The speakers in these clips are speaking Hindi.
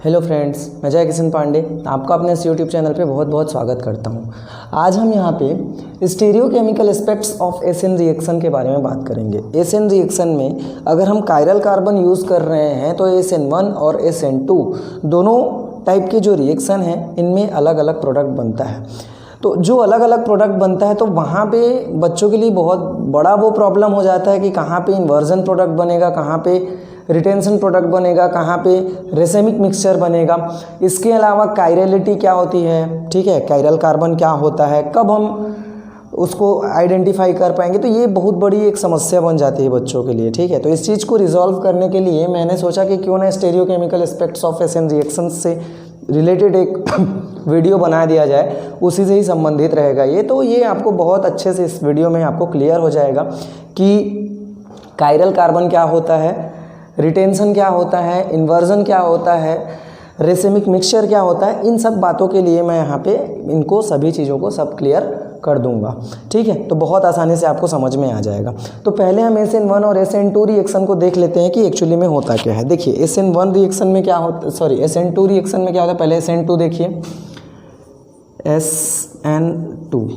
हेलो फ्रेंड्स, मैं जय किशन पांडे आपका अपने इस यूट्यूब चैनल पे बहुत बहुत स्वागत करता हूँ। आज हम यहाँ पे stereochemical aspects of SN reaction के बारे में बात करेंगे। एसएन रिएक्शन में अगर हम कायरल कार्बन यूज़ कर रहे हैं तो SN1 और SN2 दोनों टाइप के जो रिएक्शन हैं इनमें अलग अलग प्रोडक्ट बनता है। तो जो अलग अलग प्रोडक्ट बनता है तो वहाँ पे बच्चों के लिए बहुत बड़ा वो प्रॉब्लम हो जाता है कि कहाँ पे इन्वर्जन प्रोडक्ट बनेगा, कहाँ पे रिटेंशन प्रोडक्ट बनेगा, कहाँ पे रेसेमिक मिक्सचर बनेगा। इसके अलावा कायरलिटी क्या होती है, ठीक है, कायरल कार्बन क्या होता है, कब हम उसको आइडेंटिफाई कर पाएंगे। तो ये बहुत बड़ी एक समस्या बन जाती है बच्चों के लिए, ठीक है। तो इस चीज़ को रिजॉल्व करने के लिए मैंने सोचा कि क्यों ना stereochemical aspects of SN reaction से रिलेटेड एक वीडियो बना दिया जाए, उसी से ही संबंधित रहेगा ये। तो ये आपको बहुत अच्छे से इस वीडियो में आपको क्लियर हो जाएगा कि कायरल कार्बन क्या होता है, रिटेंशन क्या होता है, इन्वर्जन क्या होता है, रेसेमिक मिक्सचर क्या होता है। इन सब बातों के लिए मैं यहाँ पे इनको सभी चीज़ों को सब क्लियर कर दूंगा, ठीक है। तो बहुत आसानी से आपको समझ में आ जाएगा। तो पहले हम SN1 और SN2 रिएक्शन को देख लेते हैं कि एक्चुअली में होता क्या है। देखिए SN1 रिएक्शन में क्या होता, सॉरी SN2 रिएक्शन में क्या होता है। पहले SN2 देखिए, SN2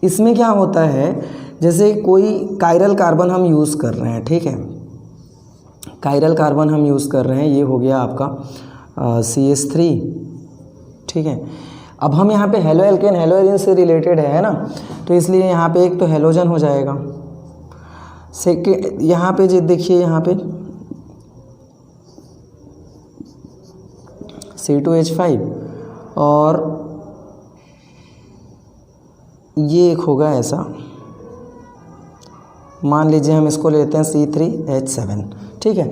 इसमें क्या होता है, जैसे कोई कायरल कार्बन हम यूज़ कर रहे हैं, ठीक है, कायरल कार्बन हम यूज़ कर रहे हैं, ये हो गया आपका CH3, ठीक है। अब हम यहाँ पे हेलो एल्केन हेलो एरिन से रिलेटेड है ना, तो इसलिए यहाँ पे एक तो हेलोजन हो जाएगा। सेकेंड यहाँ पे जो देखिए, यहाँ पे C2H5 और ये एक होगा ऐसा, मान लीजिए हम इसको लेते हैं C3H7, ठीक है।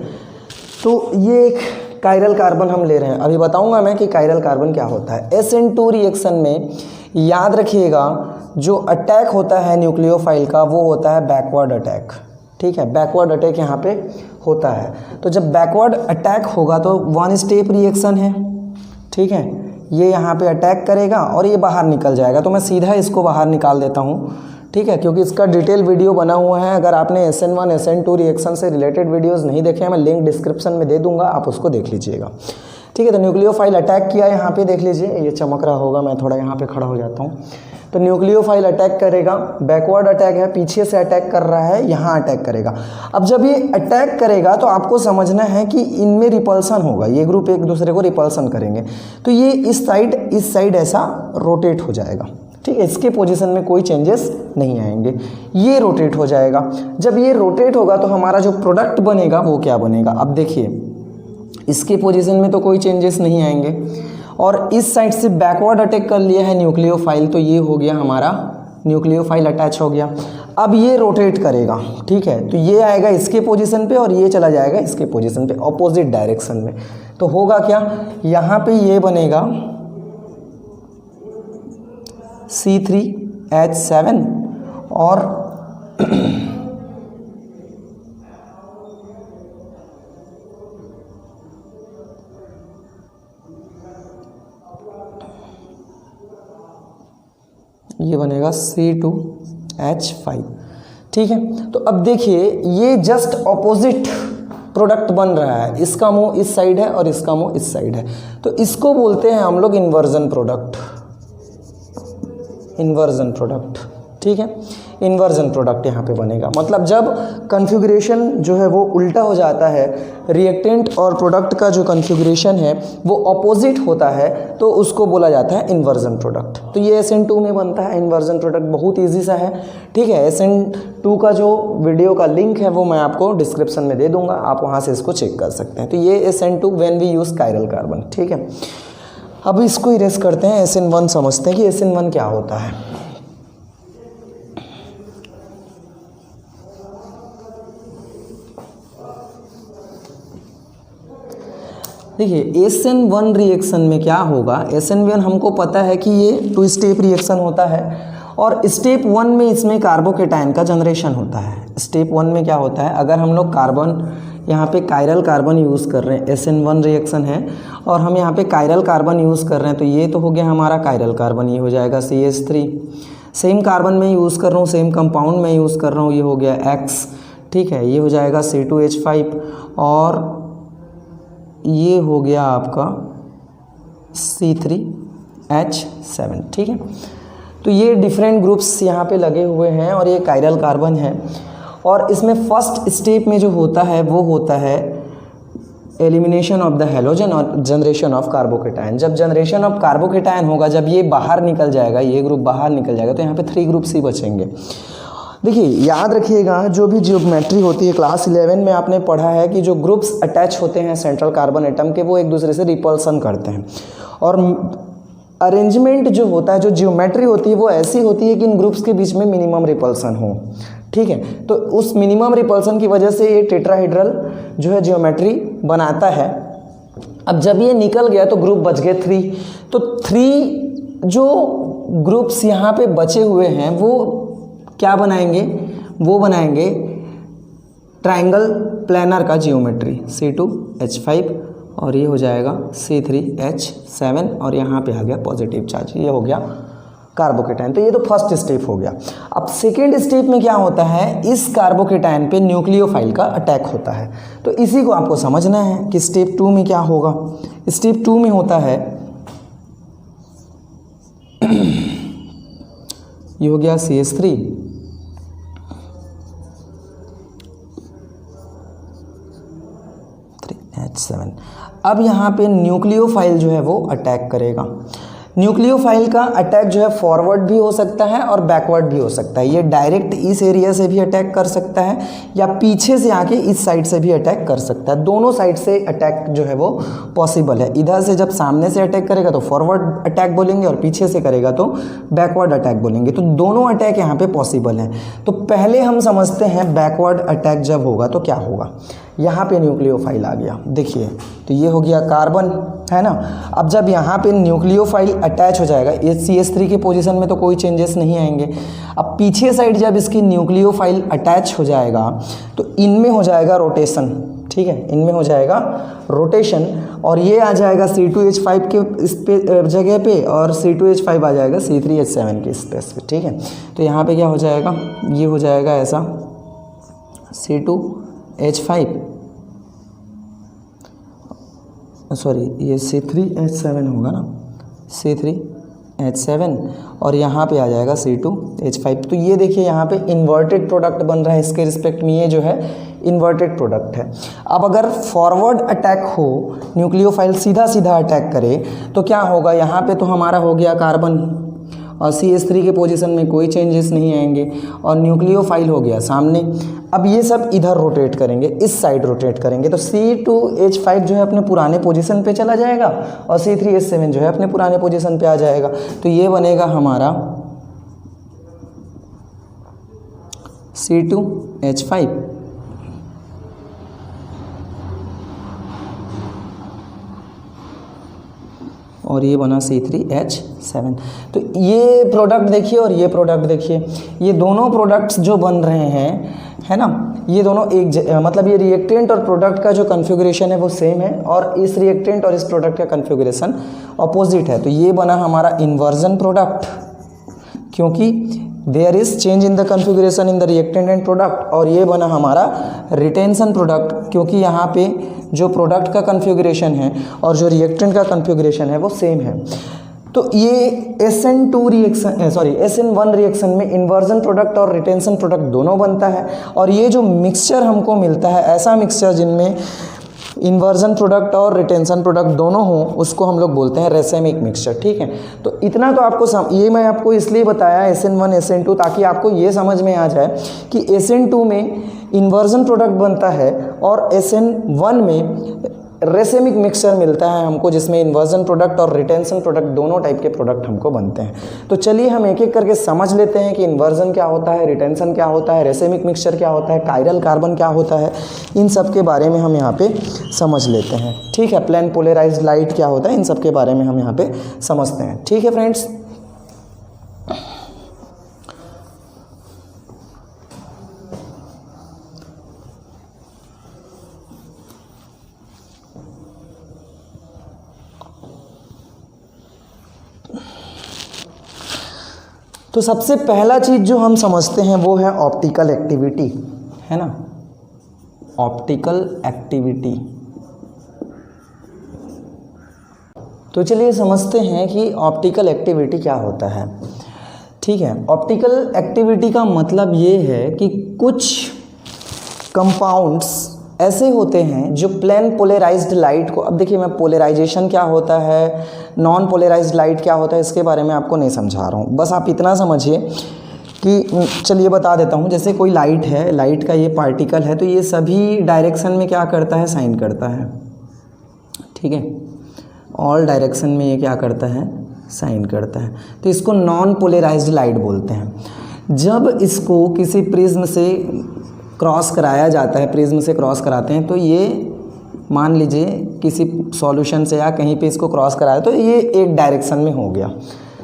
तो ये एक कायरल कार्बन हम ले रहे हैं। अभी बताऊंगा मैं कि कायरल कार्बन क्या होता है। SN2 रिएक्शन में याद रखिएगा जो अटैक होता है न्यूक्लियोफाइल का वो होता है बैकवर्ड अटैक, ठीक है। बैकवर्ड अटैक यहाँ पे होता है। तो जब बैकवर्ड अटैक होगा तो वन स्टेप रिएक्शन है, ठीक है। ये यहाँ पे अटैक करेगा और ये बाहर निकल जाएगा। तो मैं सीधा इसको बाहर निकाल देता हूँ, ठीक है, क्योंकि इसका डिटेल वीडियो बना हुआ है। अगर आपने SN1 SN2 रिएक्शन से रिलेटेड वीडियोस नहीं देखे हैं, मैं लिंक डिस्क्रिप्शन में दे दूंगा, आप उसको देख लीजिएगा, ठीक है। तो न्यूक्लियोफाइल अटैक किया, यहाँ पे देख लीजिए, ये चमक रहा होगा, मैं थोड़ा यहाँ पे खड़ा हो जाता हूँ। तो न्यूक्लियोफाइल अटैक करेगा, बैकवर्ड अटैक है, पीछे से अटैक कर रहा है, यहाँ अटैक करेगा। अब जब ये अटैक करेगा तो आपको समझना है कि इनमें रिपल्सन होगा, ये ग्रुप एक दूसरे को रिपल्सन करेंगे। तो ये इस साइड ऐसा रोटेट हो जाएगा, ठीक है। इसके पोजीशन में कोई चेंजेस नहीं आएंगे, ये रोटेट हो जाएगा। जब ये रोटेट होगा तो हमारा जो प्रोडक्ट बनेगा वो क्या बनेगा। अब देखिए इसके पोजीशन में तो कोई चेंजेस नहीं आएंगे और इस साइड से बैकवर्ड अटैक कर लिया है न्यूक्लियोफाइल, तो ये हो गया हमारा न्यूक्लियोफाइल अटैच हो गया। अब ये रोटेट करेगा, ठीक है, तो ये आएगा इसके पोजीशन पे और ये चला जाएगा इसके पोजीशन पे, ऑपोजिट डायरेक्शन में। तो होगा क्या, यहाँ पे ये बनेगा C3H7 और ये बनेगा C2H5, ठीक है। तो अब देखिए ये जस्ट ऑपोजिट प्रोडक्ट बन रहा है, इसका मुंह इस साइड है और इसका मुंह इस साइड है। तो इसको बोलते हैं हम लोग इन्वर्जन प्रोडक्ट, इन्वर्जन प्रोडक्ट, ठीक है। इन्वर्जन प्रोडक्ट यहाँ पे बनेगा, मतलब जब कन्फिगरेशन जो है वो उल्टा हो जाता है, रिएक्टेंट और प्रोडक्ट का जो कन्फिगरेशन है वो अपोजिट होता है, तो उसको बोला जाता है इन्वर्जन प्रोडक्ट। तो ये SN2 में बनता है इन्वर्जन प्रोडक्ट, बहुत ईजी सा है, ठीक है। SN2 का जो वीडियो का लिंक है वो मैं आपको डिस्क्रिप्शन में दे दूंगा, आप वहाँ से इसको चेक कर सकते हैं। तो ये SN2 when we use chiral carbon, ठीक है। अब इसको इरेज करते हैं, SN1 समझते हैं कि SN1 क्या होता है। देखिए SN1 रिएक्शन में क्या होगा, SN1 हमको पता है कि ये 2 स्टेप रिएक्शन होता है और स्टेप 1 में इसमें कार्बोकेटायन का जनरेशन होता है। स्टेप 1 में क्या होता है, अगर हम लोग कार्बन यहाँ पे कायरल कार्बन यूज़ कर रहे हैं, SN1 रिएक्शन है और हम यहाँ पे कायरल कार्बन यूज़ कर रहे हैं, तो ये तो हो गया हमारा कायरल कार्बन, ये हो जाएगा CH3। सेम कार्बन में यूज़ कर रहा हूँ, सेम कंपाउंड में यूज़ कर रहा हूँ, ये हो गया X, ठीक है, ये हो जाएगा C2H5 और ये हो गया आपका C3H7, ठीक है। तो ये डिफरेंट ग्रुप्स यहाँ पे लगे हुए हैं और ये कायरल कार्बन है। और इसमें फर्स्ट स्टेप में जो होता है वो होता है एलिमिनेशन ऑफ द हैलोजन और जनरेशन ऑफ कार्बोकेटायन। जब जनरेशन ऑफ कार्बोकेटायन होगा, जब ये बाहर निकल जाएगा, ये ग्रुप बाहर निकल जाएगा, तो यहाँ पे 3 ग्रुप्स ही बचेंगे। देखिए याद रखिएगा, जो भी जियोमेट्री होती है क्लास 11 में आपने पढ़ा है कि जो ग्रुप्स अटैच होते हैं सेंट्रल कार्बन एटम के, वो एक दूसरे से रिपल्सन करते हैं। और अरेंजमेंट जो होता है, जो जियोमेट्री होती है, वो ऐसी होती है कि इन ग्रुप्स के बीच में मिनिमम रिपल्सन हो, ठीक है। तो उस मिनिमम रिपल्सन की वजह से ये टेट्राहेड्रल जो है जियोमेट्री बनाता है। अब जब ये निकल गया तो ग्रुप बच गए 3। तो 3 जो ग्रुप्स यहाँ पे बचे हुए हैं वो क्या बनाएंगे, वो बनाएंगे ट्रायंगल प्लानर का जियोमेट्री, C2H5 और ये हो जाएगा C3H7 और यहाँ पे आ गया पॉजिटिव चार्ज, ये हो गया कार्बोकेटायन। तो ये तो फर्स्ट स्टेप हो गया। अब सेकेंड स्टेप में क्या होता है, इस कार्बोकेटायन पे न्यूक्लियोफाइल का अटैक होता है। तो इसी को आपको समझना है कि स्टेप 2 में क्या होगा। स्टेप 2 में होता है ये हो गया CH3H7। अब यहाँ पे न्यूक्लियोफाइल जो है वो अटैक करेगा। न्यूक्लियोफाइल का अटैक जो है फॉरवर्ड भी हो सकता है और बैकवर्ड भी हो सकता है। ये डायरेक्ट इस एरिया से भी अटैक कर सकता है या पीछे से आके इस साइड से भी अटैक कर सकता है। दोनों साइड से अटैक जो है वो पॉसिबल है। इधर से जब सामने से अटैक करेगा तो फॉरवर्ड अटैक बोलेंगे और पीछे से करेगा तो बैकवर्ड अटैक बोलेंगे। तो दोनों अटैक यहाँ पे पॉसिबल हैं। तो पहले हम समझते हैं बैकवर्ड अटैक जब होगा तो क्या होगा। यहाँ पे न्यूक्लियोफाइल आ गया, देखिए तो ये हो गया कार्बन, है ना। अब जब यहाँ पे न्यूक्लियोफाइल अटैच हो जाएगा, CH3 के पोजीशन में तो कोई चेंजेस नहीं आएंगे। अब पीछे साइड जब इसकी न्यूक्लियोफाइल अटैच हो जाएगा तो इनमें हो जाएगा रोटेशन, ठीक है, इनमें हो जाएगा रोटेशन और ये आ जाएगा C2H5 के इस पे जगह पे और C2H5 आ जाएगा C3H7 के स्पेस पे, ठीक है। तो यहाँ पे क्या हो जाएगा, ये हो जाएगा ऐसा C2H5 सॉरी ये C3H7 होगा ना, C3H7 और यहाँ पे आ जाएगा C2H5। तो ये देखिए यहाँ पे इन्वर्टेड प्रोडक्ट बन रहा है इसके रिस्पेक्ट में, ये जो है इन्वर्टेड प्रोडक्ट है। अब अगर फॉरवर्ड अटैक हो, न्यूक्लियोफाइल सीधा सीधा अटैक करे तो क्या होगा, यहाँ पे तो हमारा हो गया कार्बन और CH3 के पोजीशन में कोई चेंजेस नहीं आएंगे और न्यूक्लियोफाइल हो गया सामने। अब ये सब इधर रोटेट करेंगे, इस साइड रोटेट करेंगे तो C2H5 जो है अपने पुराने पोजीशन पे चला जाएगा और C3H7 जो है अपने पुराने पोजीशन पे आ जाएगा। तो ये बनेगा हमारा C2H5 और ये बना C3H7। तो ये प्रोडक्ट देखिए और ये प्रोडक्ट देखिए, ये दोनों प्रोडक्ट्स जो बन रहे हैं, है ना, ये दोनों एक मतलब ये रिएक्टेंट और प्रोडक्ट का जो कन्फिगरेशन है वो सेम है और इस रिएक्टेंट और इस प्रोडक्ट का कन्फिगरेशन अपोजिट है। तो ये बना हमारा इन्वर्जन प्रोडक्ट क्योंकि there is change in the configuration in the reactant and product, और ये बना हमारा रिटेंशन प्रोडक्ट क्योंकि यहाँ पे जो प्रोडक्ट का कन्फिगरेशन है और जो रिएक्टेंट का कन्फिगरेशन है वो सेम है। तो ये SN2 रिएक्शन SN1 रिएक्शन में इन्वर्जन प्रोडक्ट और रिटेंशन प्रोडक्ट दोनों बनता है और ये जो मिक्सचर हमको मिलता है, ऐसा मिक्सचर जिनमें इन्वर्जन प्रोडक्ट और रिटेंशन प्रोडक्ट दोनों हो, उसको हम लोग बोलते हैं रेसेमिक मिक्सचर, ठीक है। तो इतना तो आपको ये मैं आपको इसलिए बताया SN1 SN2 ताकि आपको ये समझ में आ जाए कि SN2 में इन्वर्जन प्रोडक्ट बनता है और SN1 में रेसेमिक मिक्सचर मिलता है हमको जिसमें इन्वर्जन प्रोडक्ट और रिटेंशन प्रोडक्ट दोनों टाइप के प्रोडक्ट हमको बनते हैं। तो चलिए हम एक एक करके समझ लेते हैं कि इन्वर्जन क्या होता है, रिटेंशन क्या होता है, रेसेमिक मिक्सचर क्या होता है, कायरल कार्बन क्या होता है, इन सब के बारे में हम यहाँ पे समझ लेते हैं, ठीक है। प्लेन पोलराइज्ड लाइट क्या होता है, इन सब के बारे में हम यहाँ पे समझते हैं, ठीक है फ्रेंड्स। तो सबसे पहला चीज़ जो हम समझते हैं वो है ऑप्टिकल एक्टिविटी, है ना, ऑप्टिकल एक्टिविटी। तो चलिए समझते हैं कि ऑप्टिकल एक्टिविटी क्या होता है। ठीक है, ऑप्टिकल एक्टिविटी का मतलब ये है कि कुछ कंपाउंड्स ऐसे होते हैं जो प्लेन पोलराइज्ड लाइट को, अब देखिए मैं पोलराइजेशन क्या होता है, नॉन पोलराइज्ड लाइट क्या होता है, इसके बारे में आपको नहीं समझा रहा हूँ, बस आप इतना समझिए कि चलिए बता देता हूँ। जैसे कोई लाइट है, लाइट का ये पार्टिकल है, तो ये सभी डायरेक्शन में क्या करता है, साइन करता है। ठीक है, ऑल डायरेक्शन में ये क्या करता है, साइन करता है। तो इसको नॉन पोलराइज्ड लाइट बोलते हैं। जब इसको किसी प्रिज्म से क्रॉस कराया जाता है, प्रिज्म से क्रॉस कराते हैं, तो ये मान लीजिए किसी सॉल्यूशन से या कहीं पे इसको क्रॉस कराया तो ये एक डायरेक्शन में हो गया,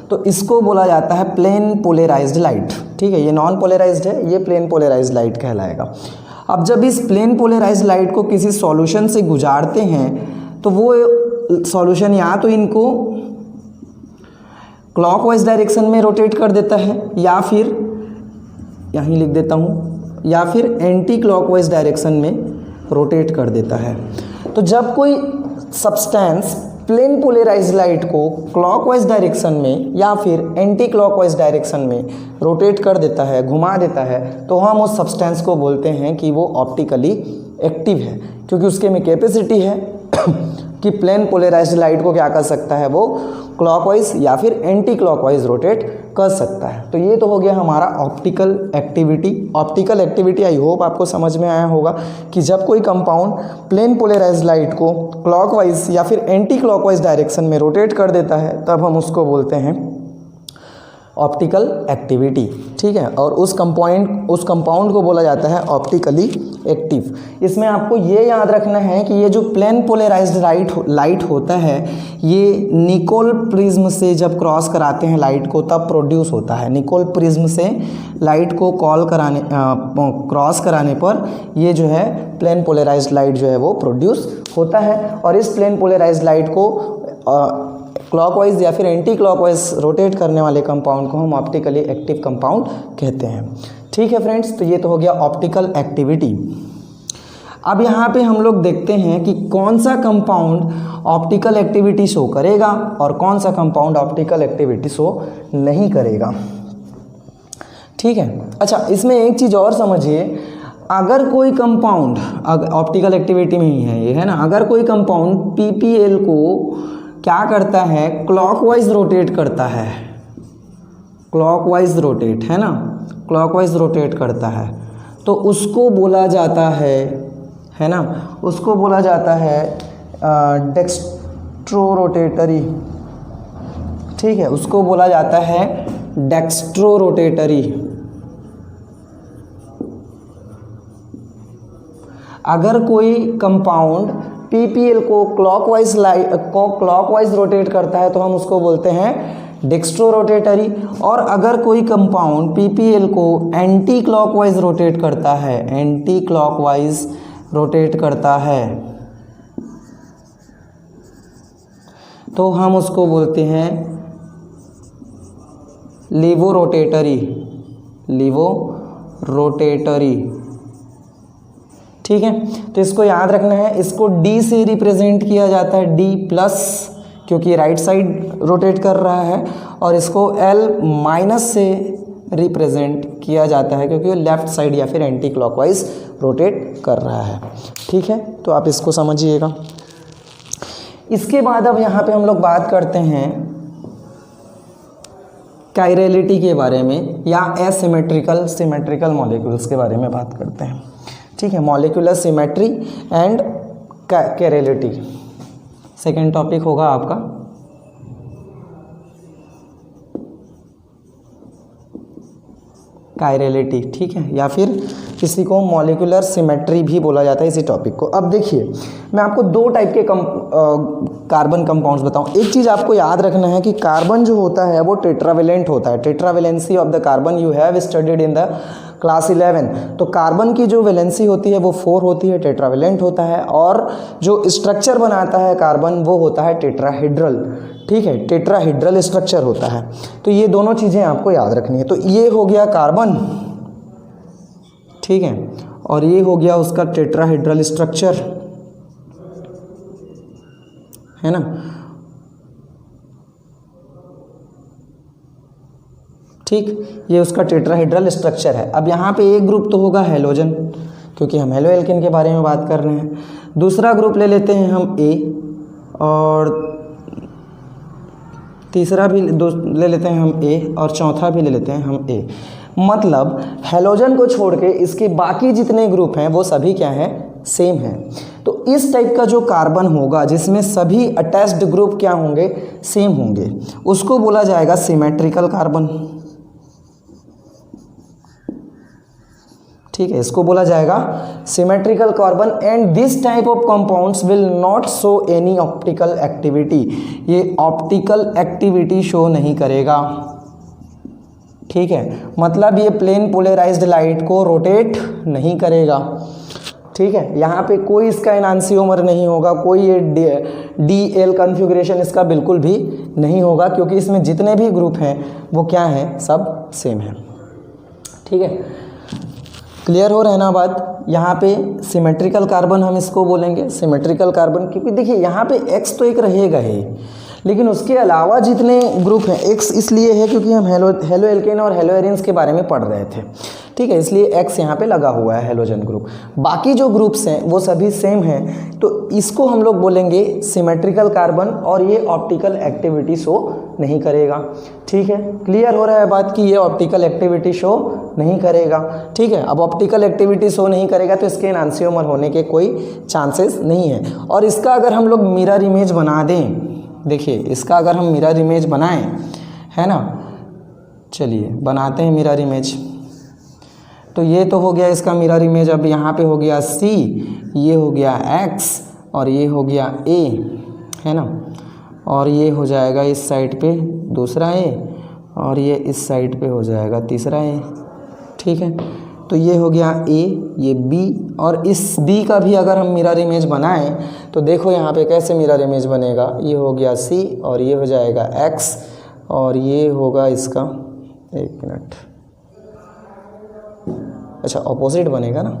तो इसको बोला जाता है प्लेन पोलराइज्ड लाइट। ठीक है, ये नॉन पोलराइज्ड है, ये प्लेन पोलराइज्ड लाइट कहलाएगा। अब जब इस प्लेन पोलराइज्ड लाइट को किसी सॉल्यूशन से गुजारते हैं तो वो सॉल्यूशन या तो इनको क्लॉकवाइज डायरेक्शन में रोटेट कर देता है, या फिर यहीं लिख देता हूँ, या फिर एंटी क्लॉकवाइज डायरेक्शन में रोटेट कर देता है। तो जब कोई सब्सटेंस प्लेन पोलराइज्ड लाइट को क्लॉकवाइज डायरेक्शन में या फिर एंटी क्लॉकवाइज डायरेक्शन में रोटेट कर देता है, घुमा देता है, तो हम उस सब्सटेंस को बोलते हैं कि वो ऑप्टिकली एक्टिव है, क्योंकि उसके में कैपेसिटी है कि प्लेन पोलराइज्ड लाइट को क्या कर सकता है, वो क्लॉकवाइज या फिर एंटी क्लॉकवाइज रोटेट कर सकता है। तो ये तो हो गया हमारा optical activity. Optical activity I hope आपको समझ में आया होगा कि जब कोई कंपाउंड प्लेन पोलराइज्ड लाइट को क्लॉकवाइज या फिर एंटी क्लॉकवाइज डायरेक्शन में रोटेट कर देता है, तब हम उसको बोलते हैं ऑप्टिकल एक्टिविटी। ठीक है, और उस कंपाउंड को बोला जाता है ऑप्टिकली एक्टिव। इसमें आपको ये याद रखना है कि ये जो प्लेन पोलराइज्ड लाइट होता है, ये निकोल प्रिज्म से जब क्रॉस कराते हैं लाइट को तब प्रोड्यूस होता है। निकोल प्रिज्म से लाइट को क्रॉस कराने पर ये जो है प्लेन पोलराइज्ड लाइट जो है वो प्रोड्यूस होता है, और इस प्लेन पोलराइज्ड लाइट को क्लॉकवाइज या फिर एंटी क्लॉकवाइज रोटेट करने वाले कंपाउंड को हम ऑप्टिकली एक्टिव कंपाउंड कहते हैं। ठीक है फ्रेंड्स, तो ये तो हो गया ऑप्टिकल एक्टिविटी। अब यहाँ पे हम लोग देखते हैं कि कौन सा कंपाउंड ऑप्टिकल एक्टिविटी शो करेगा और कौन सा कंपाउंड ऑप्टिकल एक्टिविटी शो नहीं करेगा। ठीक है, अच्छा इसमें एक चीज़ और समझिए, अगर कोई कंपाउंड ऑप्टिकल एक्टिविटी में ही है ये, है ना, अगर कोई कंपाउंड PPL को क्या करता है, क्लॉकवाइज रोटेट करता है, क्लॉकवाइज रोटेट, है ना, क्लॉकवाइज रोटेट करता है, तो उसको बोला जाता है ना, उसको बोला जाता है डेक्स्ट्रो रोटेटरी। ठीक है, उसको बोला जाता है डेक्स्ट्रो रोटेटरी। अगर कोई कंपाउंड PPL को क्लॉकवाइज रोटेट करता है तो हम उसको बोलते हैं डेक्स्ट्रो रोटेटरी, और अगर कोई कंपाउंड PPL को एंटी क्लॉकवाइज रोटेट करता है, एंटी क्लॉकवाइज रोटेट करता है, तो हम उसको बोलते हैं लीवो रोटेटरी, लीवो रोटेटरी। ठीक है, तो इसको याद रखना है, इसको D से रिप्रेजेंट किया जाता है, D+, क्योंकि राइट साइड रोटेट कर रहा है, और इसको L- से रिप्रेजेंट किया जाता है क्योंकि वो लेफ्ट साइड या फिर एंटी क्लॉकवाइज रोटेट कर रहा है। ठीक है, तो आप इसको समझिएगा। इसके बाद अब यहाँ पे हम लोग बात करते हैं कायरलिटी के बारे में, या सिमेट्रिकल मॉलिक्यूल्स के बारे में बात करते हैं। ठीक है, molecular symmetry and chirality second topic होगा आपका। कायरलिटी, ठीक है, या फिर किसी को मॉलिक्यूलर सिमेट्री भी बोला जाता है इसी टॉपिक को। अब देखिए, मैं आपको दो टाइप के कार्बन कंपाउंड्स बताऊं। एक चीज़ आपको याद रखना है कि कार्बन जो होता है वो टेट्रावेलेंट होता है। Tetravalency of the carbon you have studied in the class 11। तो कार्बन की जो वैलेंसी होती है वो 4 होती है, टेट्रावेलेंट होता है, और जो स्ट्रक्चर बनाता है कार्बन वो होता है टेट्राहेड्रल। ठीक है, टेट्राहेड्रल स्ट्रक्चर होता है। तो ये दोनों चीज़ें आपको याद रखनी है। तो ये हो गया कार्बन, ठीक है, और ये हो गया उसका टेट्राहेड्रल स्ट्रक्चर, है ना। ठीक, ये उसका टेट्राहेड्रल स्ट्रक्चर है। अब यहाँ पे एक ग्रुप तो होगा हेलोजन, क्योंकि हम हेलो एल्केन के बारे में बात कर रहे हैं। दूसरा ग्रुप ले लेते हैं हम ए, और तीसरा भी ले लेते हैं हम ए, और चौथा भी ले लेते हैं हम ए। मतलब हेलोजन को छोड़ के इसके बाकी जितने ग्रुप हैं वो सभी क्या हैं, सेम हैं। तो इस टाइप का जो कार्बन होगा जिसमें सभी अटैच्ड ग्रुप क्या होंगे, सेम होंगे, उसको बोला जाएगा सिमेट्रिकल कार्बन। ठीक है, इसको बोला जाएगा symmetrical carbon. And this type of compounds will not show any optical activity, ये ऑप्टिकल एक्टिविटी शो नहीं करेगा। ठीक है, मतलब ये प्लेन पोलराइज्ड लाइट को रोटेट नहीं करेगा। ठीक है, यहाँ पे कोई इसका एनांसियोमर नहीं होगा, कोई ये डी एल कन्फिग्रेशन इसका बिल्कुल भी नहीं होगा, क्योंकि इसमें जितने भी ग्रुप हैं वो क्या हैं, सब सेम हैं। ठीक है, क्लियर हो रहना बात। यहाँ पे सिमेट्रिकल कार्बन हम इसको बोलेंगे, सिमेट्रिकल कार्बन, क्योंकि देखिए यहाँ पे एक्स तो एक रहेगा ही, लेकिन उसके अलावा जितने ग्रुप हैं, एक्स इसलिए है क्योंकि हम हेलो एल्केन और हेलो एरिन्स के बारे में पढ़ रहे थे। ठीक है, इसलिए एक्स यहाँ पे लगा हुआ है हेलोजन ग्रुप। बाकी जो ग्रुप्स हैं वो सभी सेम हैं, तो इसको हम लोग बोलेंगे सिमेट्रिकल कार्बन, और ये ऑप्टिकल एक्टिविटी शो नहीं करेगा। ठीक है, क्लियर हो रहा है बात कि ये ऑप्टिकल एक्टिविटी शो नहीं करेगा। ठीक है, अब ऑप्टिकल एक्टिविटी शो नहीं करेगा तो इसके एनांसियोमर होने के कोई चांसेस नहीं है। और इसका अगर हम लोग मिरर इमेज बना दें, देखिए इसका अगर हम मिरर इमेज बनाएं, है ना, चलिए बनाते हैं मिरर इमेज। तो ये तो हो गया इसका मिरर इमेज। अब यहाँ पे हो गया C, ये हो गया X, और ये हो गया A, है ना, और ये हो जाएगा इस साइड पे दूसरा A, और ये इस साइड पे हो जाएगा तीसरा A। ठीक है, तो ये हो गया A, ये B, और इस B का भी अगर हम मिरर इमेज बनाएं तो देखो यहाँ पे कैसे मिरर इमेज बनेगा। ये हो गया C, और ये हो जाएगा X, और ये होगा इसका, एक मिनट, अच्छा ऑपोजिट बनेगा ना।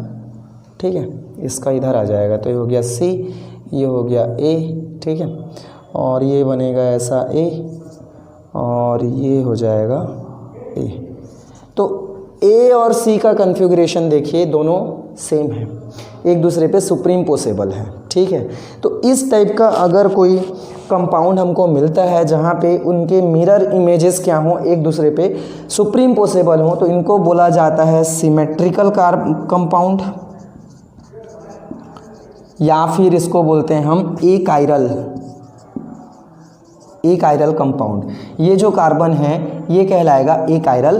ठीक है, इसका इधर आ जाएगा, तो ये हो गया C, ये हो गया A। ठीक है, और ये बनेगा ऐसा A, और ये हो जाएगा A। तो A और C का कन्फिग्रेशन देखिए दोनों सेम है, एक दूसरे पे सुप्रीम पोसेबल है। ठीक है, तो इस टाइप का अगर कोई कंपाउंड हमको मिलता है जहाँ पे उनके मिरर इमेजेस क्या हों, एक दूसरे पे सुप्रीम पोसेबल हों, तो इनको बोला जाता है सिमेट्रिकल कंपाउंड, या फिर इसको बोलते हैं हम ए कायरल कंपाउंड। ये जो कार्बन है ये कहलाएगा ए कायरल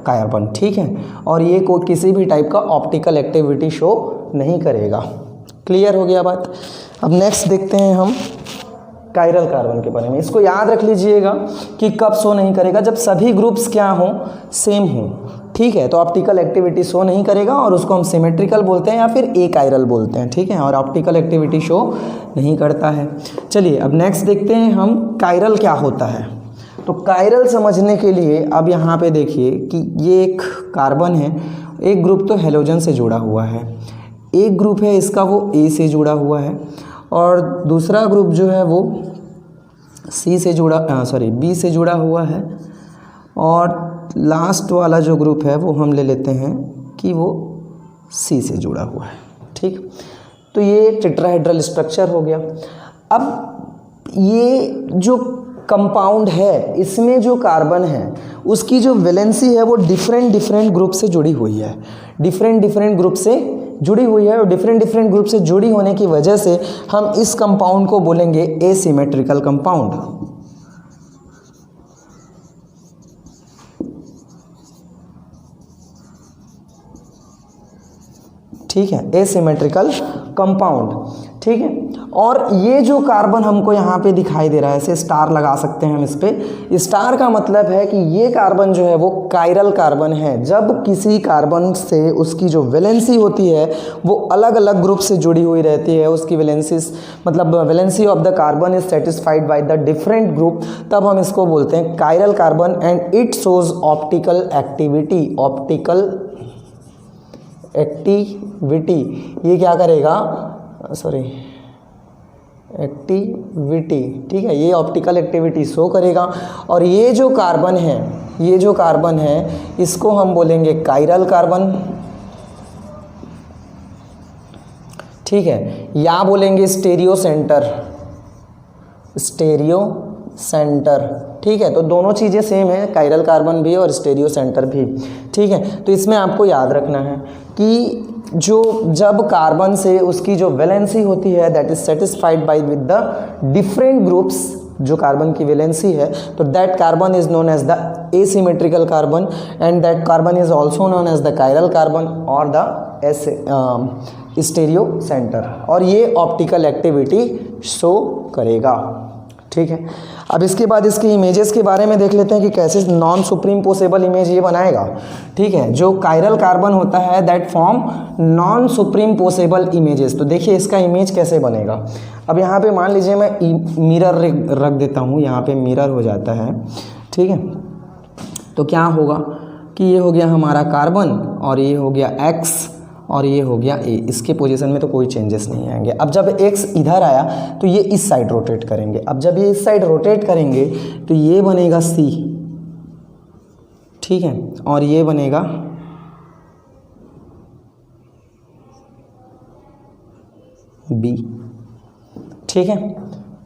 कार्बन। ठीक है, और ये को किसी भी टाइप का ऑप्टिकल एक्टिविटी शो नहीं करेगा। क्लियर हो गया बात। अब नेक्स्ट देखते हैं हम कायरल कार्बन के बारे में। इसको याद रख लीजिएगा कि कब शो नहीं करेगा, जब सभी ग्रुप्स क्या हों, सेम हों। ठीक है, तो ऑप्टिकल एक्टिविटी शो नहीं करेगा, और उसको हम सिमेट्रिकल बोलते हैं या फिर ए कायरल बोलते हैं। ठीक है, और ऑप्टिकल एक्टिविटी शो नहीं करता है। चलिए अब नेक्स्ट देखते हैं हम कायरल क्या होता है। तो कायरल समझने के लिए अब यहाँ पे देखिए कि ये एक कार्बन है, एक ग्रुप तो हेलोजन से जुड़ा हुआ है, एक ग्रुप है इसका वो ए से जुड़ा हुआ है, और दूसरा ग्रुप जो है वो बी से जुड़ा हुआ है, और लास्ट वाला जो ग्रुप है वो हम ले लेते हैं कि वो सी से जुड़ा हुआ है। ठीक, तो ये टेट्राहेड्रल स्ट्रक्चर हो गया। अब ये जो कंपाउंड है इसमें जो कार्बन है उसकी जो वैलेंसी है वो डिफरेंट ग्रुप से जुड़ी हुई है, डिफरेंट ग्रुप से जुड़ी हुई है, और डिफरेंट ग्रुप से जुड़ी होने की वजह से हम इस कंपाउंड को बोलेंगे एसिमेट्रिकल कंपाउंड। ठीक है, एसिमेट्रिकल कंपाउंड। ठीक है, और ये जो कार्बन हमको यहाँ पे दिखाई दे रहा है, ऐसे स्टार लगा सकते हैं हम इस पे। स्टार का मतलब है कि ये कार्बन जो है वो कायरल कार्बन है। जब किसी कार्बन से उसकी जो वैलेंसी होती है वो अलग अलग ग्रुप से जुड़ी हुई रहती है, उसकी valency of the carbon is satisfied by the different group, तब हम इसको बोलते हैं chiral carbon. And it shows optical activity. ये क्या करेगा, एक्टिविटी, ठीक है, ये ऑप्टिकल एक्टिविटी शो करेगा। और ये जो कार्बन है, ये जो कार्बन है इसको हम बोलेंगे कायरल कार्बन, ठीक है, या बोलेंगे स्टेरियो सेंटर, स्टेरियो सेंटर, ठीक है। तो दोनों चीज़ें सेम है, कायरल कार्बन भी और स्टेरियो सेंटर भी, ठीक है। तो इसमें आपको याद रखना है कि जब कार्बन से उसकी जो वैलेंसी होती है that is satisfied by with the different groups, जो कार्बन की वैलेंसी है, तो that carbon is known as the asymmetrical carbon and that carbon is also known as the chiral carbon और द स्टेरियो सेंटर, और ये ऑप्टिकल एक्टिविटी शो करेगा, ठीक है। अब इसके बाद इसकी इमेजेस के बारे में देख लेते हैं कि कैसे नॉन सुप्रीम पोसेबल इमेज ये बनाएगा, ठीक है। जो कायरल कार्बन होता है that form non supreme possible images. तो देखिए इसका इमेज कैसे बनेगा। अब यहाँ पे मान लीजिए मैं मिरर रख देता हूँ, यहाँ पे मिरर हो जाता है, ठीक है। तो क्या होगा कि ये हो गया हमारा कार्बन और ये हो गया एक्स और ये हो गया ए, इसके पोजीशन में तो कोई चेंजेस नहीं आएंगे। अब जब एक्स इधर आया तो ये इस साइड रोटेट करेंगे, अब जब ये इस साइड रोटेट करेंगे तो ये बनेगा सी, ठीक है, और ये बनेगा बी, ठीक है।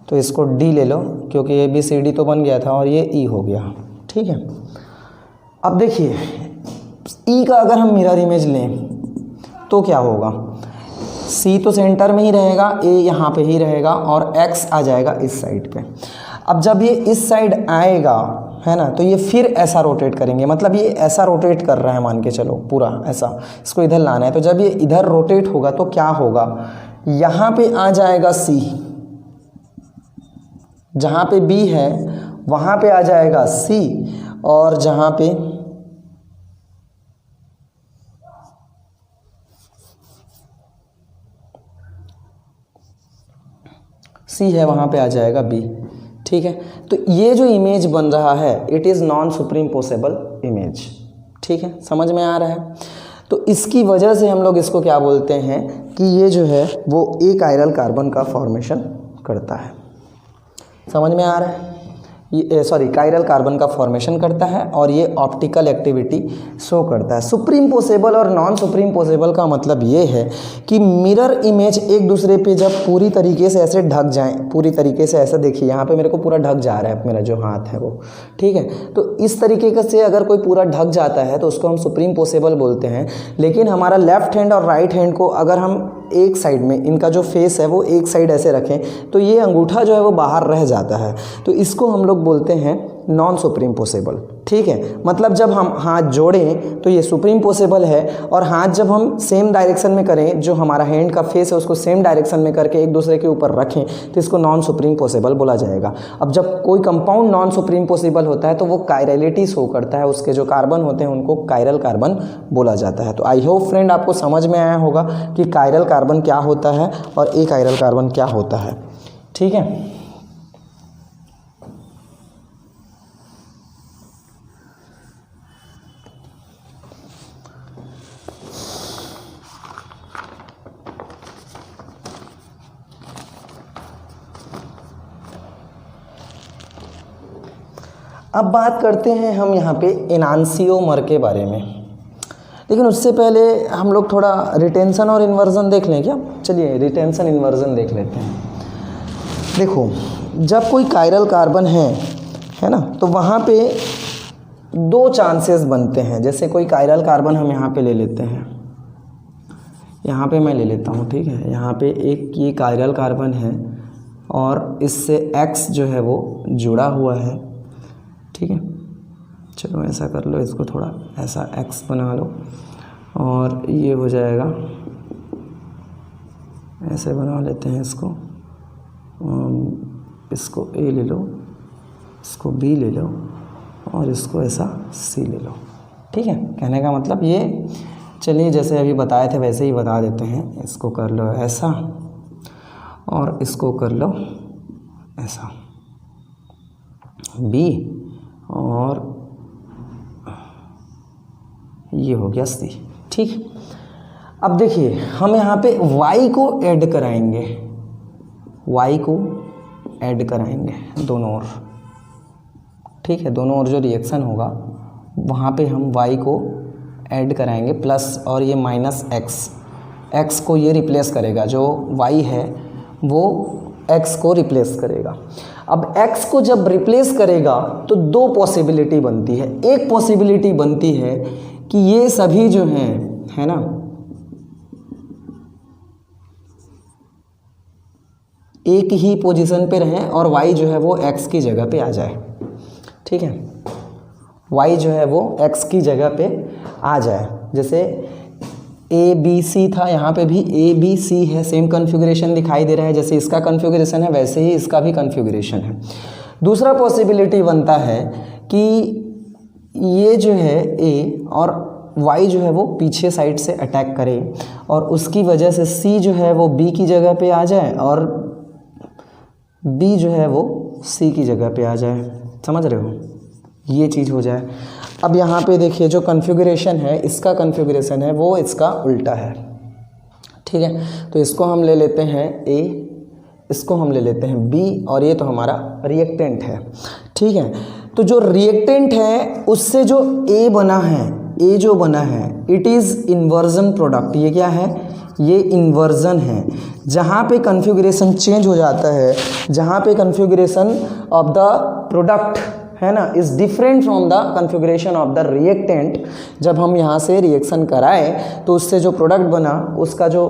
तो इसको डी ले लो क्योंकि ए बी सी डी तो बन गया था और ये ई हो गया, ठीक है। अब देखिए ई का अगर हम मिरर इमेज लें तो क्या होगा, सी तो सेंटर में ही रहेगा, ए यहाँ पे ही रहेगा और एक्स आ जाएगा इस साइड पे। अब जब ये इस साइड आएगा, है ना, तो ये फिर ऐसा रोटेट करेंगे, मतलब ये ऐसा रोटेट कर रहा है, मान के चलो पूरा ऐसा, इसको इधर लाना है। तो जब ये इधर रोटेट होगा तो क्या होगा, यहाँ पे आ जाएगा सी, जहाँ पे बी है वहाँ पे आ जाएगा सी, और जहाँ पे सी है वहाँ पे आ जाएगा बी, ठीक है। तो ये जो इमेज बन रहा है it is non supreme possible image, ठीक है, समझ में आ रहा है। तो इसकी वजह से हम लोग इसको क्या बोलते हैं कि ये जो है वो ए कायरल कार्बन का फॉर्मेशन करता है, समझ में आ रहा है। ये कायरल कार्बन का फॉर्मेशन करता है और ये ऑप्टिकल एक्टिविटी शो करता है। सुप्रीम पोसेबल और नॉन सुप्रीम पोसेबल का मतलब ये है कि मिरर इमेज एक दूसरे पे जब पूरी तरीके से ऐसे ढक जाएं, पूरी तरीके से ऐसा, देखिए यहाँ पे मेरे को पूरा ढक जा रहा है मेरा जो हाथ है वो, ठीक है। तो इस तरीके से अगर कोई पूरा ढक जाता है तो उसको हम सुप्रीम पोसेबल बोलते हैं। लेकिन हमारा लेफ्ट हैंड और राइट हैंड को अगर हम एक साइड में, इनका जो फेस है वो एक साइड ऐसे रखें तो ये अंगूठा जो है वो बाहर रह जाता है, तो इसको हम लोग बोलते हैं नॉन सुप्रीम पोसेबल, ठीक है। मतलब जब हम हाथ जोड़ें तो ये सुप्रीम पोसेबल है, और हाथ जब हम सेम डायरेक्शन में करें, जो हमारा हैंड का फेस है उसको सेम डायरेक्शन में करके एक दूसरे के ऊपर रखें तो इसको नॉन सुप्रीम पोसेबल बोला जाएगा। अब जब कोई कंपाउंड नॉन सुप्रीम पोसेबल होता है तो वो कायरलिटी शो करता है, उसके जो कार्बन होते हैं उनको कायरल कार्बन बोला जाता है। तो आई होप फ्रेंड आपको समझ में आया होगा कि कायरल कार्बन क्या होता है और ए कायरल कार्बन क्या होता है, ठीक है। अब बात करते हैं हम यहाँ पे एनांसियोमर के बारे में, लेकिन उससे पहले हम लोग थोड़ा रिटेंशन और इन्वर्जन देख लें क्या। चलिए रिटेंशन इन्वर्जन देख लेते हैं। देखो जब कोई कायरल कार्बन है ना, तो वहाँ पे दो चांसेस बनते हैं। जैसे कोई कायरल कार्बन हम यहाँ पे ले लेते हैं, यहाँ पे मैं ले लेता हूँ, ठीक है। यहाँ पे एक ये कायरल कार्बन है और इससे X जो है वो जुड़ा हुआ है, ठीक है। चलो ऐसा कर लो, इसको थोड़ा ऐसा X बना लो और ये हो जाएगा, ऐसे बना लेते हैं इसको। इसको A ले लो, इसको B ले लो और इसको ऐसा C ले लो, ठीक है। कहने का मतलब ये, चलिए जैसे अभी बताए थे वैसे ही बता देते हैं। इसको कर लो ऐसा और इसको कर लो ऐसा, B और ये हो गया C, ठीक। अब देखिए हम यहाँ पे Y को ऐड कराएंगे, y को ऐड कराएंगे दोनों ओर, ठीक है। दोनों ओर जो रिएक्शन होगा वहाँ पे हम y को ऐड कराएंगे प्लस, और ये माइनस x को ये रिप्लेस करेगा, जो y है वो x को रिप्लेस करेगा। अब x को जब रिप्लेस करेगा तो दो पॉसिबिलिटी बनती है। एक पॉसिबिलिटी बनती है कि ये सभी जो हैं, है ना, एक ही पोजीशन पे रहें और y जो है वो x की जगह पे आ जाए, ठीक है। y जो है वो x की जगह पे आ जाए। जैसे ABC था, यहाँ पे भी ABC है, सेम कन्फिगरेशन दिखाई दे रहा है। जैसे इसका कन्फिगरेशन है वैसे ही इसका भी कन्फिगरेशन है। दूसरा पॉसिबिलिटी बनता है कि ये जो है A और y जो है वो पीछे साइड से अटैक करे और उसकी वजह से C जो है वो B की जगह पे आ जाए और B जो है वो C की जगह पे आ जाए। समझ रहे हो, ये चीज़ हो जाए। अब यहाँ पे देखिए जो कन्फिगरेशन है, इसका कन्फिगरेशन है वो इसका उल्टा है, ठीक है। तो इसको हम ले लेते हैं A, इसको हम ले लेते हैं B, और ये तो हमारा रिएक्टेंट है, ठीक है। तो जो रिएक्टेंट है उससे जो A बना है, A जो बना है, इट इज़ इन्वर्जन प्रोडक्ट। ये क्या है, ये इन्वर्जन है। जहाँ पे कन्फिगरेशन चेंज हो जाता है, जहाँ पे कन्फिगरेशन ऑफ द प्रोडक्ट है ना is different from the configuration of the reactant, जब हम यहाँ से रिएक्शन कराएं तो उससे जो प्रोडक्ट बना उसका जो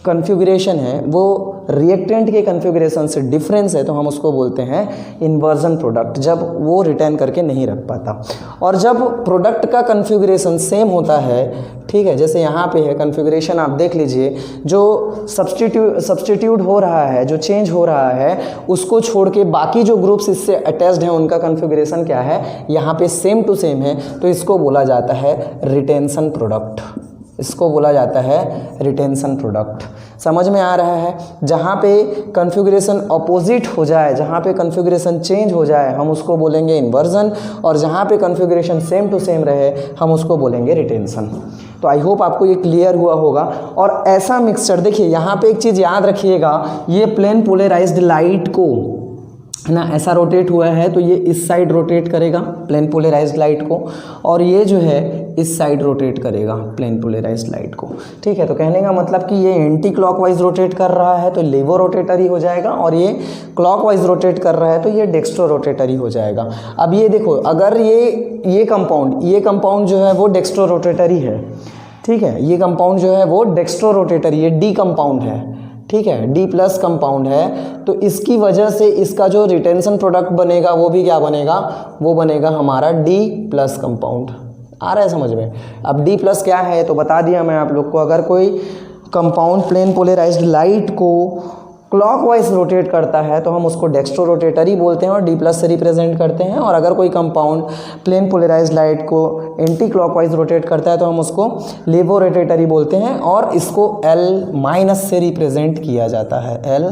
कन्फिगरेशन है वो रिएक्टेंट के कन्फिगरेशन से डिफरेंस है, तो हम उसको बोलते हैं इन्वर्जन प्रोडक्ट, जब वो रिटर्न करके नहीं रख पाता। और जब प्रोडक्ट का कन्फिगरेशन सेम होता है, ठीक है, जैसे यहाँ पे है कन्फिगरेशन, आप देख लीजिए, जो सब्स्टिट्यूट हो रहा है, जो चेंज हो रहा है, उसको छोड़ के बाकी जो ग्रुप्स इससे अटैच्ड हैं उनका कन्फिगरेशन क्या है, यहाँ पे सेम टू सेम है, तो इसको बोला जाता है रिटेंशन प्रोडक्ट। इसको बोला जाता है रिटेंशन प्रोडक्ट। समझ में आ रहा है। जहाँ पे कन्फिगरेशन अपोजिट हो जाए, जहाँ पे कन्फिगरेशन चेंज हो जाए, हम उसको बोलेंगे इन्वर्जन, और जहाँ पे कन्फिगरेशन सेम टू सेम रहे हम उसको बोलेंगे रिटेंशन। तो आई होप आपको ये क्लियर हुआ होगा। और ऐसा मिक्सचर, देखिए यहाँ पे एक चीज़ याद रखिएगा, ये प्लेन पोलराइज्ड लाइट को है ना ऐसा रोटेट हुआ है तो ये इस साइड रोटेट करेगा प्लेन पोलराइज्ड लाइट को, और ये जो है इस साइड रोटेट करेगा प्लेन पोलराइज्ड लाइट को, ठीक है। तो कहने का मतलब कि ये एंटी क्लॉकवाइज रोटेट कर रहा है तो लेवो रोटेटरी हो जाएगा, और ये क्लॉकवाइज रोटेट कर रहा है तो ये डेक्स्ट्रो रोटेटरी हो जाएगा। अब ये देखो, अगर ये कंपाउंड जो है वो डेक्स्ट्रो रोटेटरी है, ठीक है, ये कंपाउंड जो है वो डेक्स्ट्रो रोटेटरी, ये डी कंपाउंड है, ठीक है, डी प्लस कंपाउंड है, तो इसकी वजह से इसका जो रिटेंशन प्रोडक्ट बनेगा वो भी क्या बनेगा, वो बनेगा हमारा डी प्लस कंपाउंड। आ रहा है समझ में। अब डी प्लस क्या है तो बता दिया मैं आप लोग को। अगर कोई कंपाउंड प्लेन पोलराइज्ड लाइट को क्लॉकवाइज रोटेट करता है तो हम उसको डेक्स्ट्रो रोटेटरी बोलते हैं और डी प्लस से रिप्रेजेंट करते हैं, और अगर कोई कंपाउंड प्लेन पोलराइज्ड लाइट को एंटी क्लॉकवाइज रोटेट करता है तो हम उसको लेवो रोटेटरी बोलते हैं, और इसको L माइनस से रिप्रेजेंट किया जाता है, L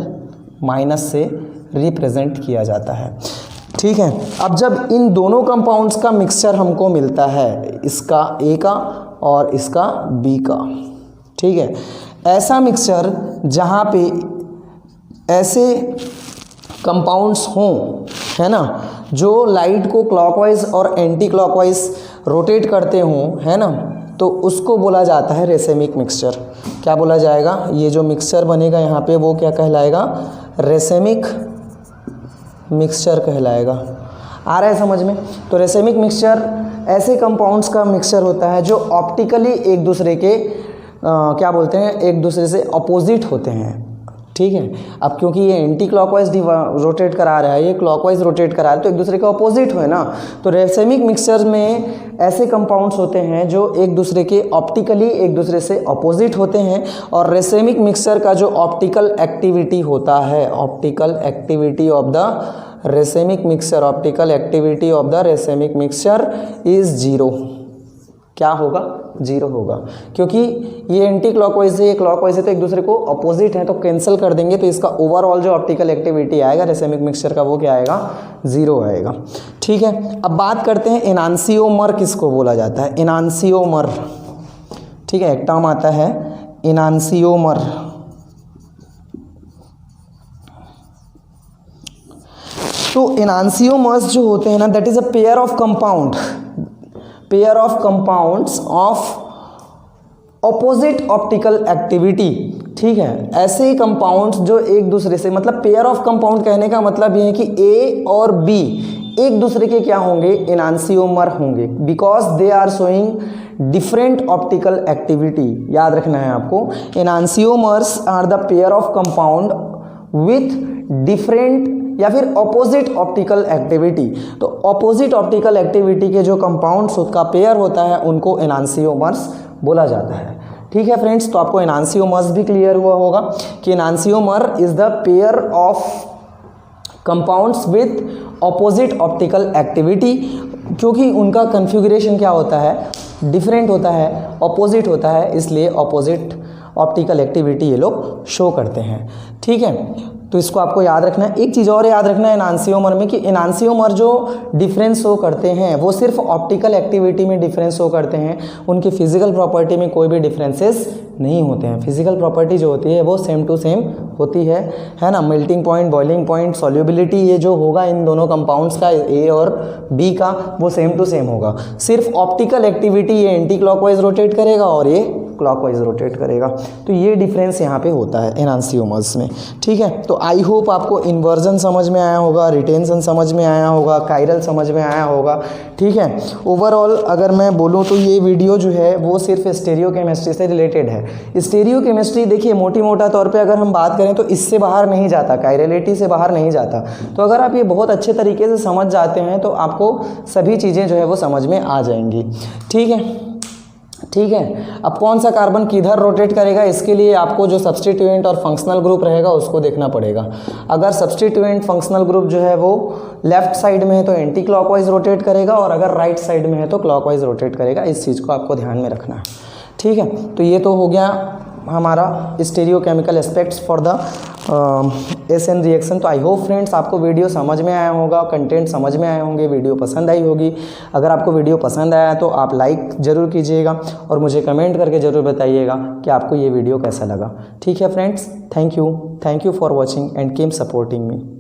माइनस से रिप्रेजेंट किया जाता है, ठीक है। अब जब इन दोनों कंपाउंड्स का मिक्सचर हमको मिलता है, इसका A का और इसका B का, ठीक है, ऐसा मिक्सचर जहाँ पे ऐसे कंपाउंड्स हों, है ना, जो लाइट को क्लॉकवाइज और एंटी क्लॉकवाइज रोटेट करते हों, है ना, तो उसको बोला जाता है रेसेमिक मिक्सचर। क्या बोला जाएगा, ये जो मिक्सचर बनेगा यहाँ पे वो क्या कहलाएगा, रेसेमिक मिक्सचर कहलाएगा। आ रहा है समझ में। तो रेसेमिक मिक्सचर ऐसे कंपाउंड्स का मिक्सचर होता है जो ऑप्टिकली एक दूसरे के क्या बोलते हैं, एक दूसरे से अपोजिट होते हैं, ठीक है। अब क्योंकि ये एंटी क्लॉकवाइज रोटेट करा रहा है, ये क्लॉकवाइज रोटेट करा रहा है, तो एक दूसरे के अपोजिट हुए ना। तो रेसेमिक मिक्सचर में ऐसे कंपाउंड्स होते हैं जो एक दूसरे के ऑप्टिकली एक दूसरे से अपोजिट होते हैं, और रेसेमिक मिक्सचर का जो ऑप्टिकल एक्टिविटी होता है, optical activity of the racemic mixture, optical activity of the racemic mixture is zero. क्या होगा, जीरो होगा, क्योंकि ये एंटी क्लॉकवाइज है, ये क्लॉकवाइज है, तो एक दूसरे को अपोजिट है, तो कैंसिल कर देंगे, तो इसका ओवरऑल जो ऑप्टिकल एक्टिविटी आएगा रेसेमिक मिक्सचर का वो क्या आएगा, जीरो आएगा, ठीक है। अब बात करते हैं एनांसियोमर किसको बोला जाता है, एनांसियोमर, ठीक है, एक टर्म आता है एनांसियोमर। तो एनांसियोमर्स जो होते हैं ना, that is a pair of compounds of opposite optical activity. ठीक है, ऐसे ही कंपाउंड्स जो एक दूसरे से, मतलब पेयर ऑफ कंपाउंड कहने का मतलब ये है कि ए और बी एक दूसरे के क्या होंगे, एनांसियोमर होंगे, because they are showing different optical activity. याद रखना है आपको, enantiomers are the pair of compound with different या फिर ऑपोजिट ऑप्टिकल एक्टिविटी। तो ऑपोजिट ऑप्टिकल एक्टिविटी के जो कंपाउंड्स का पेयर होता है उनको एनांसियोमर्स बोला जाता है। ठीक है फ्रेंड्स, तो आपको एनांसियोमर्स भी क्लियर हुआ होगा कि enantiomer is the pair of compounds with opposite optical activity, क्योंकि उनका कन्फिगरेशन क्या होता है, डिफरेंट होता है, ऑपोजिट होता है, इसलिए ऑपोजिट ऑप्टिकल एक्टिविटी ये लोग शो करते हैं। ठीक है, तो इसको आपको याद रखना है। एक चीज़ और याद रखना है एनांसियोमर में कि एनांसियोमर जो डिफरेंस शो करते हैं वो सिर्फ ऑप्टिकल एक्टिविटी में डिफरेंस शो करते हैं, उनकी फिजिकल प्रॉपर्टी में कोई भी डिफरेंसेस नहीं होते हैं। फिजिकल प्रॉपर्टी जो होती है वो सेम टू सेम होती है ना। Melting point, boiling point, solubility, ये जो होगा इन दोनों कंपाउंड्स का, ए और बी का, वो सेम टू सेम होगा। सिर्फ ऑप्टिकल एक्टिविटी ये एंटी क्लॉकवाइज रोटेट करेगा और ये क्लॉकवाइज रोटेट करेगा। तो ये डिफरेंस यहाँ पे होता है एनांसियोमर्स में। ठीक है, तो आई होप आपको इन्वर्जन समझ में आया होगा, रिटेंशन समझ में आया होगा, कायरल समझ में आया होगा। ठीक है, ओवरऑल अगर मैं बोलूँ तो ये वीडियो जो है वो सिर्फ स्टीरियोकेमिस्ट्री से रिलेटेड है। स्टीरियोकेमिस्ट्री देखिए मोटी मोटा तौर पे अगर हम बात करें तो इससे बाहर नहीं जाता, कायरलिटी से बाहर नहीं जाता। तो अगर आप ये बहुत अच्छे तरीके से समझ जाते हैं तो आपको सभी चीज़ें जो है वो समझ में आ जाएंगी। ठीक है, ठीक है। अब कौन सा कार्बन किधर रोटेट करेगा, इसके लिए आपको जो सब्स्टिट्यूएंट और फंक्शनल ग्रुप रहेगा उसको देखना पड़ेगा। अगर सब्स्टिट्यूएंट फंक्शनल ग्रुप जो है वो लेफ्ट साइड में है तो एंटी क्लॉकवाइज रोटेट करेगा, और अगर राइट साइड में है तो क्लॉकवाइज रोटेट करेगा। इस चीज़ को आपको ध्यान में रखना है। ठीक है, तो ये तो हो गया हमारा stereochemical aspects for the SN reaction. तो आई होप फ्रेंड्स आपको वीडियो समझ में आया होगा, कंटेंट समझ में आए होंगे, वीडियो पसंद आई होगी। अगर आपको वीडियो पसंद आया तो आप लाइक ज़रूर कीजिएगा और मुझे कमेंट करके ज़रूर बताइएगा कि आपको ये वीडियो कैसा लगा। ठीक है friends, thank you for watching and keep supporting me.